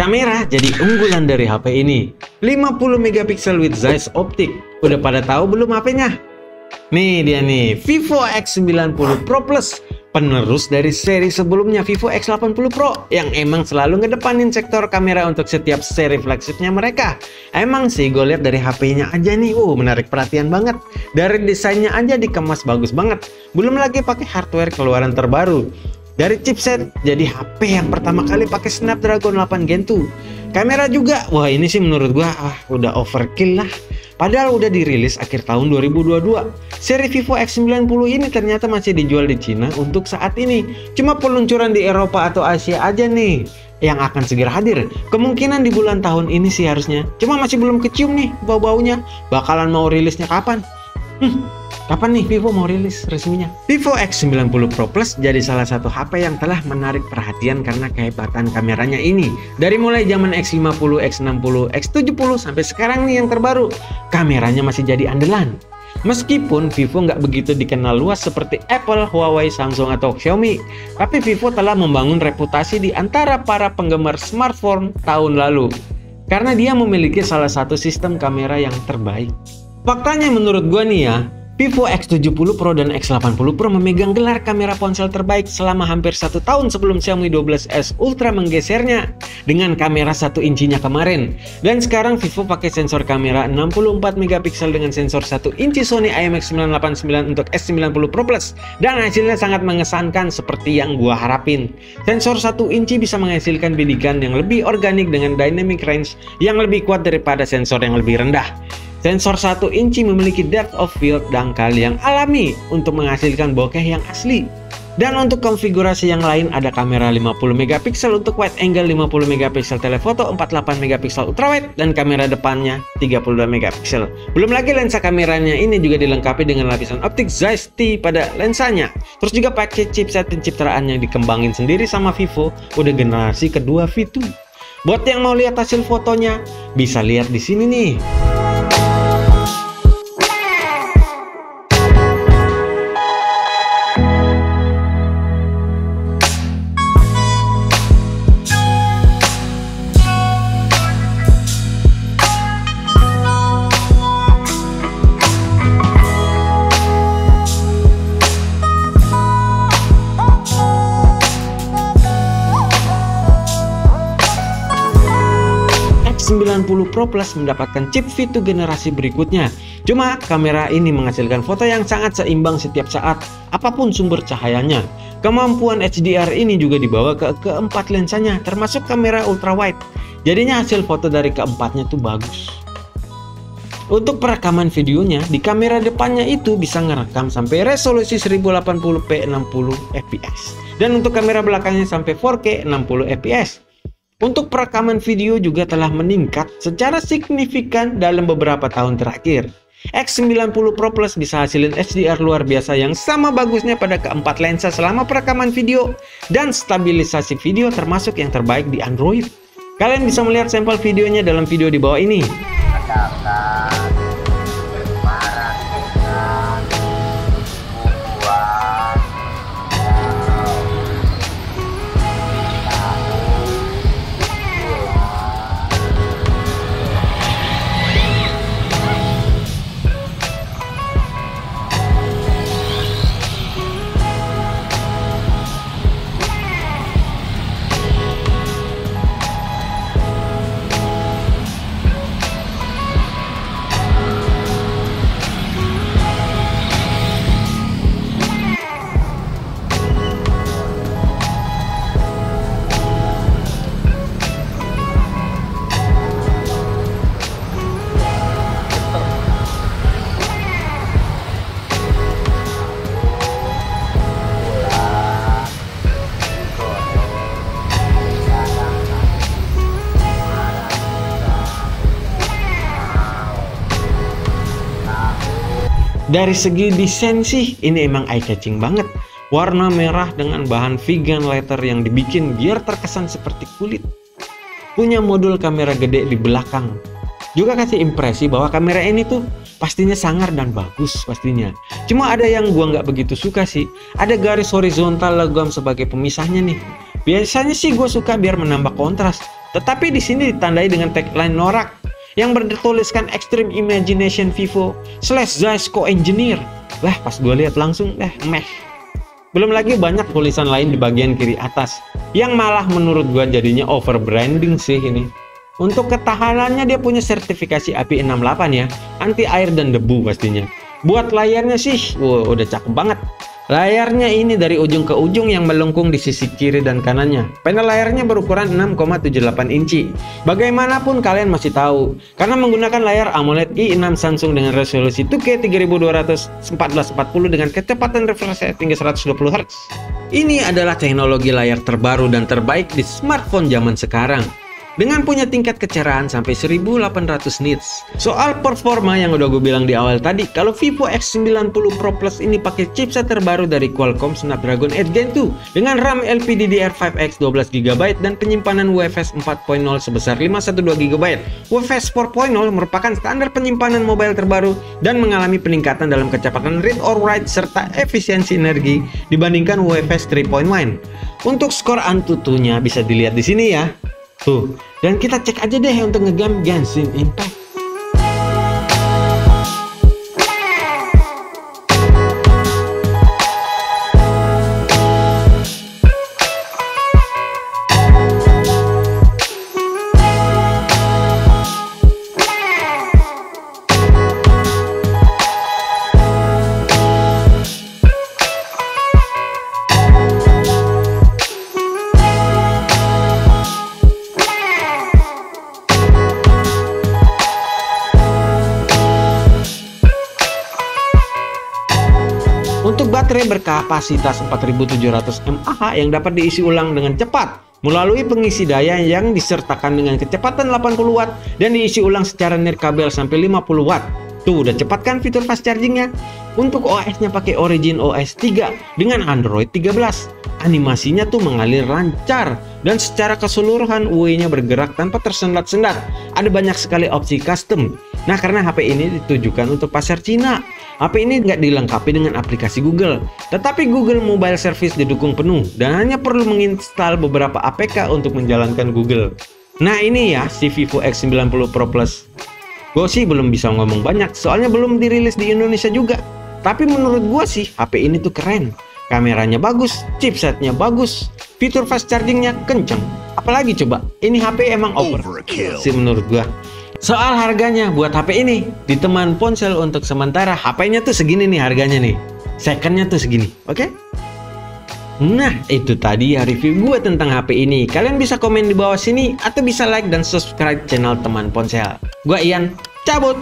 Kamera jadi unggulan dari HP ini. 50 megapiksel with Zeiss optik. Udah pada tahu belum HP-nya? Nih dia nih, Vivo X90 Pro Plus. Penerus dari seri sebelumnya Vivo X80 Pro yang emang selalu ngedepanin sektor kamera untuk setiap seri flagshipnya mereka. Emang sih gue lihat dari HP-nya aja nih, menarik perhatian banget. Dari desainnya aja dikemas bagus banget. Belum lagi pakai hardware keluaran terbaru. Dari chipset, jadi HP yang pertama kali pakai Snapdragon 8 Gen 2. Kamera juga, wah ini sih menurut gua udah overkill lah. Padahal udah dirilis akhir tahun 2022. Seri Vivo X90 ini ternyata masih dijual di Cina untuk saat ini. Cuma peluncuran di Eropa atau Asia aja nih yang akan segera hadir. Kemungkinan di bulan tahun ini sih harusnya. Cuma masih belum kecium nih bau-baunya. Bakalan mau rilisnya kapan? Kapan nih Vivo mau rilis resminya? Vivo X90 Pro Plus jadi salah satu HP yang telah menarik perhatian karena kehebatan kameranya ini. Dari mulai zaman X50, X60, X70 sampai sekarang nih yang terbaru, kameranya masih jadi andalan. Meskipun Vivo nggak begitu dikenal luas seperti Apple, Huawei, Samsung, atau Xiaomi, tapi Vivo telah membangun reputasi di antara para penggemar smartphone tahun lalu. Karena dia memiliki salah satu sistem kamera yang terbaik. Faktanya menurut gua nih ya, Vivo X70 Pro dan X80 Pro memegang gelar kamera ponsel terbaik selama hampir 1 tahun sebelum Xiaomi 12S Ultra menggesernya dengan kamera 1 incinya kemarin. Dan sekarang Vivo pakai sensor kamera 64 megapiksel dengan sensor 1 inci Sony IMX989 untuk S90 Pro Plus. Dan hasilnya sangat mengesankan seperti yang gua harapin. Sensor 1 inci bisa menghasilkan bidikan yang lebih organik dengan dynamic range yang lebih kuat daripada sensor yang lebih rendah. Sensor 1 inci memiliki depth of field dangkal yang alami untuk menghasilkan bokeh yang asli. Dan untuk konfigurasi yang lain ada kamera 50 megapiksel untuk wide angle, 50 megapiksel telefoto, 48 megapiksel ultrawide, dan kamera depannya 32 megapiksel. Belum lagi lensa kameranya ini juga dilengkapi dengan lapisan optik Zeiss T pada lensanya. Terus juga pakai chipset pencitraan yang dikembangin sendiri sama Vivo, udah generasi kedua V2. Buat yang mau lihat hasil fotonya, bisa lihat di sini nih. 90 Pro Plus mendapatkan chip V2 generasi berikutnya. Cuma kamera ini menghasilkan foto yang sangat seimbang setiap saat, apapun sumber cahayanya. Kemampuan HDR ini juga dibawa ke keempat lensanya, termasuk kamera ultrawide. Jadinya hasil foto dari keempatnya tuh bagus. Untuk perekaman videonya, di kamera depannya itu bisa ngerekam sampai resolusi 1080p 60 fps. Dan untuk kamera belakangnya sampai 4K 60 fps. Untuk perekaman video juga telah meningkat secara signifikan dalam beberapa tahun terakhir. X90 Pro Plus bisa hasilin HDR luar biasa yang sama bagusnya pada keempat lensa selama perekaman video. Dan stabilisasi video termasuk yang terbaik di Android. Kalian bisa melihat sampel videonya dalam video di bawah ini. Dari segi desain sih ini emang eye catching banget. Warna merah dengan bahan vegan leather yang dibikin biar terkesan seperti kulit. Punya modul kamera gede di belakang. Juga kasih impresi bahwa kamera ini tuh pastinya sangar dan bagus pastinya. Cuma ada yang gua nggak begitu suka sih. Ada garis horizontal logam sebagai pemisahnya nih. Biasanya sih gue suka biar menambah kontras. Tetapi di sini ditandai dengan tagline norak yang bertuliskan Extreme Imagination Vivo /Zeiss Co-Engineer. Lah pas gue lihat langsung meh. Belum lagi banyak tulisan lain di bagian kiri atas yang malah menurut gue jadinya over branding sih ini. Untuk ketahanannya dia punya sertifikasi IP68 ya, anti air dan debu pastinya. Buat layarnya sih, udah cakep banget. Layarnya ini dari ujung ke ujung yang melengkung di sisi kiri dan kanannya. Panel layarnya berukuran 6,78 inci. Bagaimanapun kalian masih tahu, karena menggunakan layar AMOLED i6 Samsung dengan resolusi 2K 3200 1440 dengan kecepatan refresh rate hingga 120 Hz. Ini adalah teknologi layar terbaru dan terbaik di smartphone zaman sekarang, dengan punya tingkat kecerahan sampai 1800 nits. Soal performa yang udah gue bilang di awal tadi, kalau Vivo X90 Pro Plus ini pakai chipset terbaru dari Qualcomm Snapdragon 8 Gen 2 dengan RAM LPDDR5X 12GB dan penyimpanan UFS 4.0 sebesar 512GB. UFS 4.0 merupakan standar penyimpanan mobile terbaru dan mengalami peningkatan dalam kecepatan read or write serta efisiensi energi dibandingkan UFS 3.1. Untuk skor Antutunya bisa dilihat di sini ya. Tuh, dan kita cek aja deh untuk ngegame Genshin Impact. Untuk baterai berkapasitas 4700 mAh yang dapat diisi ulang dengan cepat melalui pengisi daya yang disertakan dengan kecepatan 80 Watt dan diisi ulang secara nirkabel sampai 50 Watt. Tuh udah cepat kan fitur fast chargingnya. Untuk OS-nya pakai Origin OS 3 dengan Android 13. Animasinya tuh mengalir lancar dan secara keseluruhan UI-nya bergerak tanpa tersendat-sendat. Ada banyak sekali opsi custom. Nah, karena HP ini ditujukan untuk pasar Cina, HP ini nggak dilengkapi dengan aplikasi Google, tetapi Google Mobile Service didukung penuh dan hanya perlu menginstal beberapa APK untuk menjalankan Google. Nah ini ya si Vivo X90 Pro Plus. Gue sih belum bisa ngomong banyak, soalnya belum dirilis di Indonesia juga. Tapi menurut gue sih HP ini tuh keren. Kameranya bagus, chipsetnya bagus, fitur fast chargingnya kenceng. Apalagi coba, ini HP emang overkill sih menurut gue. Soal harganya buat HP ini, di teman ponsel untuk sementara HP-nya tuh segini nih harganya nih. Secondnya tuh segini, oke? Nah itu tadi ya review gue tentang HP ini. Kalian bisa komen di bawah sini atau bisa like dan subscribe channel teman ponsel. Gue Ian, cabut!